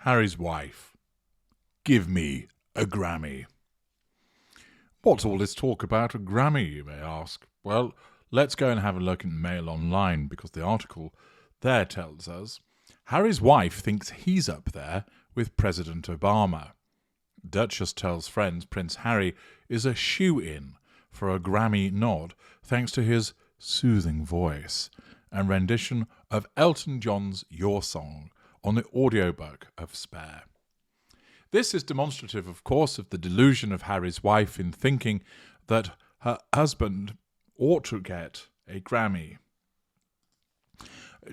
Harry's wife. Give me a Grammy. What's all this talk about a Grammy, you may ask? Well, let's go and have a look in Mail Online, because the article there tells us Harry's wife thinks he's up there with President Obama. Duchess tells friends Prince Harry is a shoo-in for a Grammy nod thanks to his soothing voice and rendition of Elton John's Your Song on the audiobook of Spare. This is demonstrative, of course, of the delusion of Harry's wife in thinking that her husband ought to get a Grammy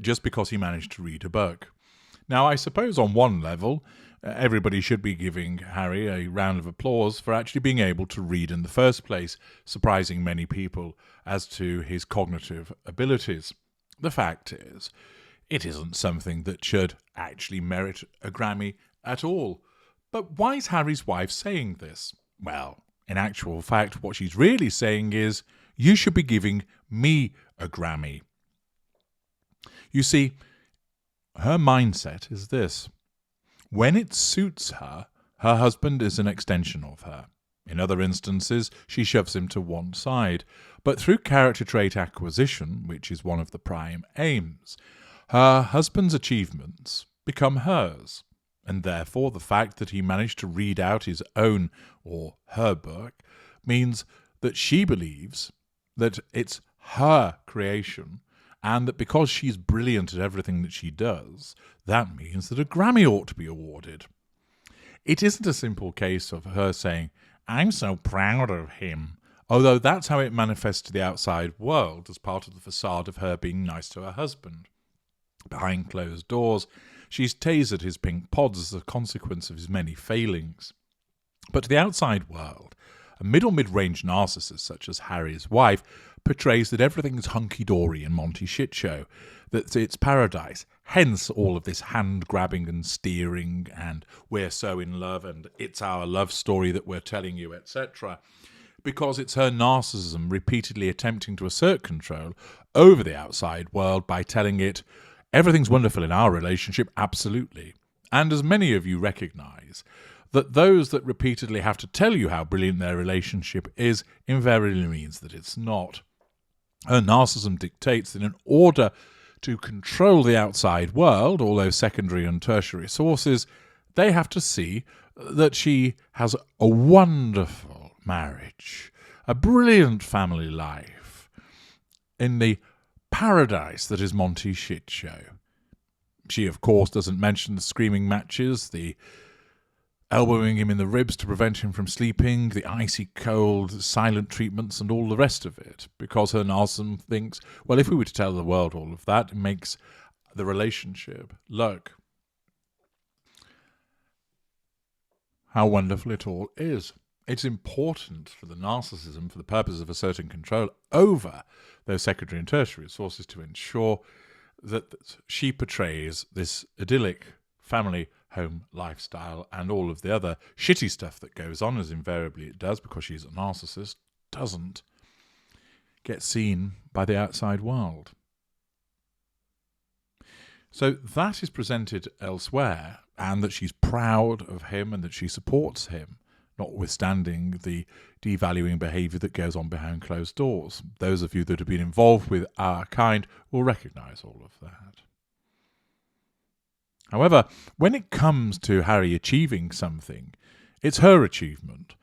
just because he managed to read a book. Now, I suppose on one level, everybody should be giving Harry a round of applause for actually being able to read in the first place, surprising many people as to his cognitive abilities. The fact is, it isn't something that should actually merit a Grammy at all. But why is Harry's wife saying this? Well, in actual fact, what she's really saying is, you should be giving me a Grammy. You see, her mindset is this. When it suits her, her husband is an extension of her. In other instances, she shoves him to one side. But through character trait acquisition, which is one of the prime aims, her husband's achievements become hers. And therefore, the fact that he managed to read out his own or her book means that she believes that it's her creation, and that because she's brilliant at everything that she does, that means that a Grammy ought to be awarded. It isn't a simple case of her saying, I'm so proud of him, although that's how it manifests to the outside world as part of the facade of her being nice to her husband. Behind closed doors, she's tasered his pink pods as a consequence of his many failings. But to the outside world, a mid-range narcissist such as Harry's wife portrays that everything is hunky-dory in Monty Shit Show, that it's paradise, hence all of this hand-grabbing and steering and we're so in love and it's our love story that we're telling you, etc., because it's her narcissism repeatedly attempting to assert control over the outside world by telling it, everything's wonderful in our relationship, absolutely. And as many of you recognise, that those that repeatedly have to tell you how brilliant their relationship is invariably means that it's not. Her narcissism dictates that in order to control the outside world, all those secondary and tertiary sources, they have to see that she has a wonderful marriage, a brilliant family life, in the paradise that is Monty's Shit Show. She, of course, doesn't mention the screaming matches, the elbowing him in the ribs to prevent him from sleeping, the icy cold silent treatments and all the rest of it, because her narcissism thinks, well, if we were to tell the world all of that, it makes the relationship look how wonderful it all is. It's important for the narcissism, for the purpose of asserting control over those secondary and tertiary sources, to ensure that she portrays this idyllic family home lifestyle, and all of the other shitty stuff that goes on, as invariably it does because she's a narcissist, doesn't get seen by the outside world. So that is presented elsewhere, and that she's proud of him and that she supports him, notwithstanding the devaluing behaviour that goes on behind closed doors. Those of you that have been involved with our kind will recognise all of that. However, when it comes to Harry achieving something, it's her achievement,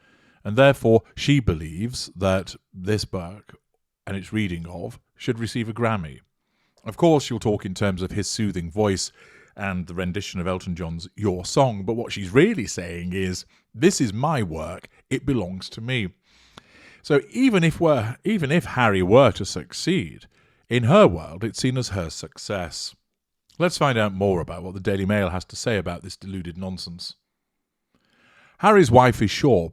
and therefore she believes that this book and its reading of should receive a Grammy. Of course, she'll talk in terms of his soothing voice and the rendition of Elton John's Your Song, but what she's really saying is, this is my work, it belongs to me. So even if Harry were to succeed, in her world it's seen as her success. Let's find out more about what the Daily Mail has to say about this deluded nonsense. Harry's wife is sure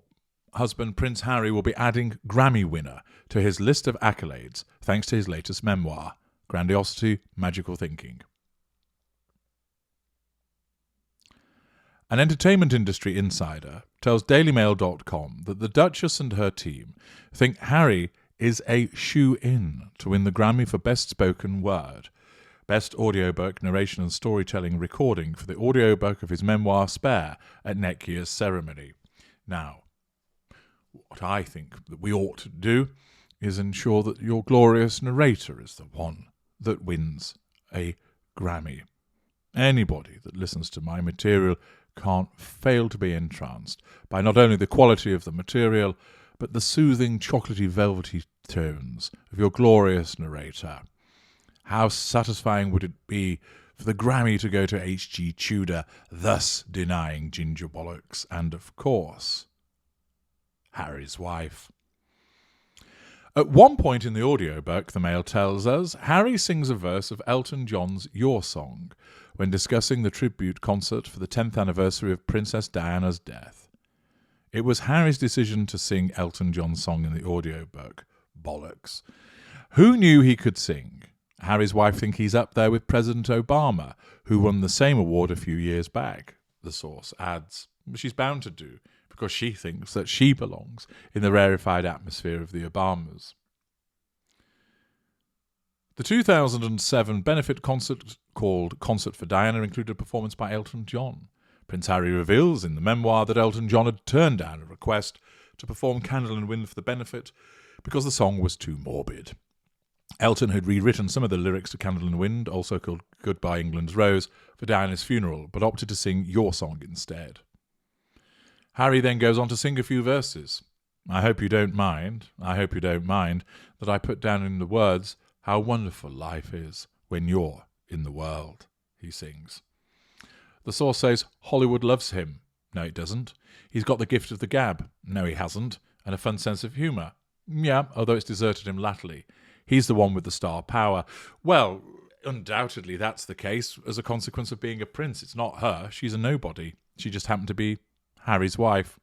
husband Prince Harry will be adding Grammy winner to his list of accolades thanks to his latest memoir, Grandiosity, Magical Thinking. An entertainment industry insider tells DailyMail.com that the Duchess and her team think Harry is a shoe-in to win the Grammy for Best Spoken Word, Best Audiobook Narration and Storytelling Recording for the audiobook of his memoir Spare at Netgear's ceremony. Now, what I think that we ought to do is ensure that your glorious narrator is the one that wins a Grammy. Anybody that listens to my material can't fail to be entranced by not only the quality of the material, but the soothing, chocolatey, velvety tones of your glorious narrator. How satisfying would it be for the Grammy to go to H.G. Tudor, thus denying Ginger Bollocks, and, of course, Harry's wife. At one point in the audiobook, the Mail tells us, Harry sings a verse of Elton John's Your Song when discussing the tribute concert for the 10th anniversary of Princess Diana's death. It was Harry's decision to sing Elton John's song in the audiobook. Bollocks. Who knew he could sing? Harry's wife thinks he's up there with President Obama, who won the same award a few years back, the source adds. She's bound to do, because she thinks that she belongs in the rarefied atmosphere of the Obamas. The 2007 benefit concert called Concert for Diana included a performance by Elton John. Prince Harry reveals in the memoir that Elton John had turned down a request to perform Candle and Wind for the benefit because the song was too morbid. Elton had rewritten some of the lyrics to Candle and Wind, also called Goodbye England's Rose, for Diana's funeral, but opted to sing Your Song instead. Harry then goes on to sing a few verses. I hope you don't mind that I put down in the words how wonderful life is when you're in the world, he sings. The source says Hollywood loves him. No, it doesn't. He's got the gift of the gab. No, he hasn't. And a fun sense of humour. Yeah, although it's deserted him latterly. He's the one with the star power. Well, undoubtedly that's the case as a consequence of being a prince. It's not her. She's a nobody. She just happened to be Harry's wife.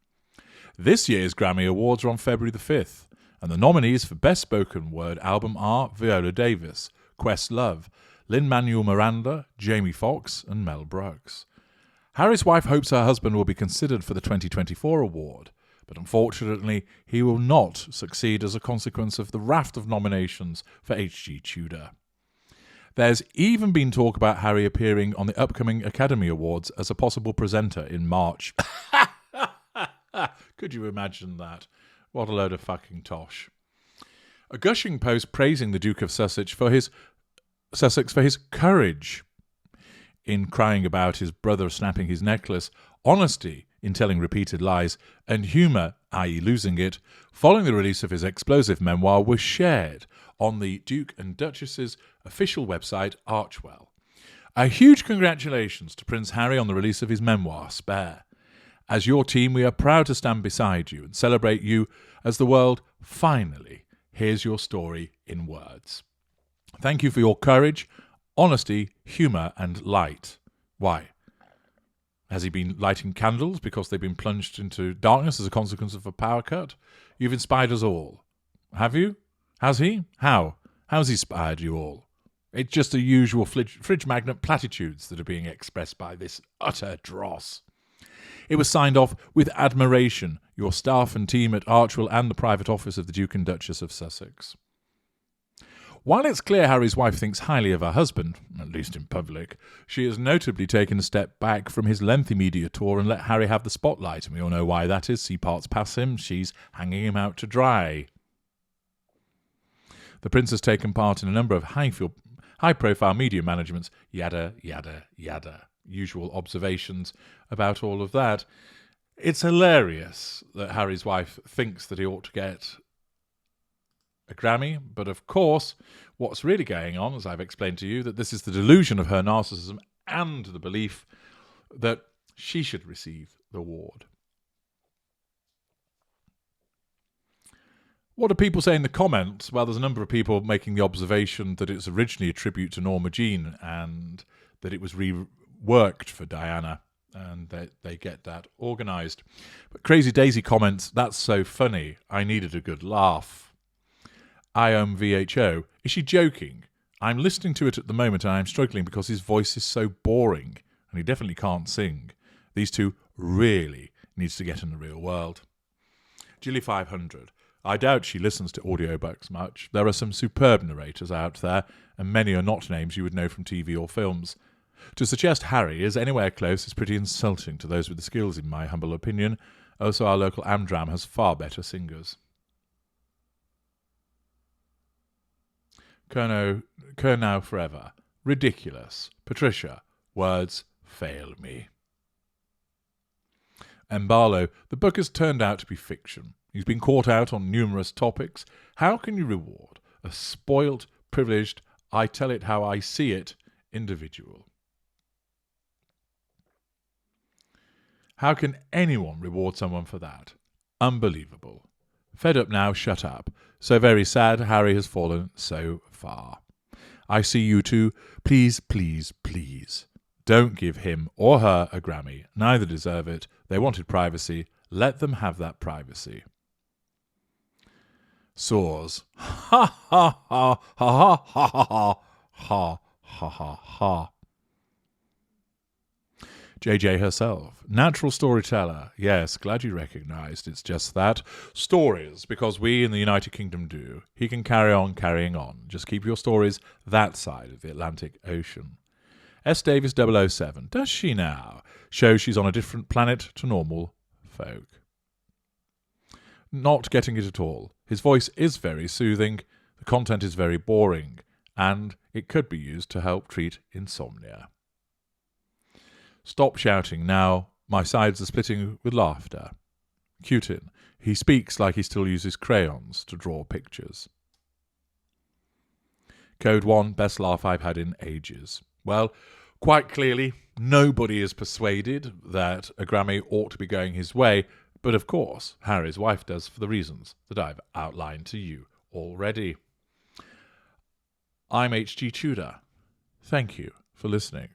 This year's Grammy Awards are on February the 5th, and the nominees for Best Spoken Word Album are Viola Davis, Questlove, Lin-Manuel Miranda, Jamie Foxx, and Mel Brooks. Harry's wife hopes her husband will be considered for the 2024 award, but unfortunately he will not succeed as a consequence of the raft of nominations for H.G. Tudor. There's even been talk about Harry appearing on the upcoming Academy Awards as a possible presenter in March. Could you imagine that? What a load of fucking tosh. A gushing post praising the Duke of Sussex for his courage in crying about his brother snapping his necklace, honesty in telling repeated lies, and humour, i.e. losing it, following the release of his explosive memoir, was shared on the Duke and Duchess's official website, Archewell. A huge congratulations to Prince Harry on the release of his memoir, Spare. As your team, we are proud to stand beside you and celebrate you as the world finally hears your story in words. Thank you for your courage, honesty, humour, and light. Why? Has he been lighting candles because they've been plunged into darkness as a consequence of a power cut? You've inspired us all. Have you? Has he? How? How's he inspired you all? It's just the usual fridge magnet platitudes that are being expressed by this utter dross. It was signed off with admiration, your staff and team at Archewell and the private office of the Duke and Duchess of Sussex. While it's clear Harry's wife thinks highly of her husband, at least in public, she has notably taken a step back from his lengthy media tour and let Harry have the spotlight, and we all know why that is. See parts past him, she's hanging him out to dry. The prince has taken part in a number of high-profile media managements, yada, yada, yada. Usual observations about all of that. It's hilarious that Harry's wife thinks that he ought to get a Grammy, but of course, what's really going on, as I've explained to you, that this is the delusion of her narcissism and the belief that she should receive the award. What do people say in the comments? Well, there's a number of people making the observation that it's originally a tribute to Norma Jean and that it was reworked for Diana, and they get that organised. But Crazy Daisy comments, that's so funny, I needed a good laugh. VHO, is she joking? I'm listening to it at the moment and I'm struggling because his voice is so boring and he definitely can't sing. These two really needs to get in the real world. Jilly 500, I doubt she listens to audiobooks much. There are some superb narrators out there and many are not names you would know from TV or films. To suggest Harry is anywhere close is pretty insulting to those with the skills, in my humble opinion. Also, our local Amdram has far better singers. Kernow forever. Ridiculous. Patricia. Words fail me. Mbalo. The book has turned out to be fiction. He's been caught out on numerous topics. How can you reward a spoilt, privileged, I tell it how I see it individual? How can anyone reward someone for that? Unbelievable. Fed up now, shut up. So very sad Harry has fallen so far. I see you two. Please, please, please. Don't give him or her a Grammy. Neither deserve it. They wanted privacy. Let them have that privacy. Soars. Ha ha ha ha ha ha ha ha ha ha ha. JJ herself. Natural storyteller. Yes, glad you recognised. It's just that. Stories, because we in the United Kingdom do. He can carry on carrying on. Just keep your stories that side of the Atlantic Ocean. S. Davis 007. Does she now? Shows she's on a different planet to normal folk. Not getting it at all. His voice is very soothing. The content is very boring. And it could be used to help treat insomnia. Stop shouting now. My sides are splitting with laughter. Cutin. He speaks like he still uses crayons to draw pictures. Code 1. Best laugh I've had in ages. Well, quite clearly, nobody is persuaded that a Grammy ought to be going his way, but of course, Harry's wife does for the reasons that I've outlined to you already. I'm H.G. Tudor. Thank you for listening.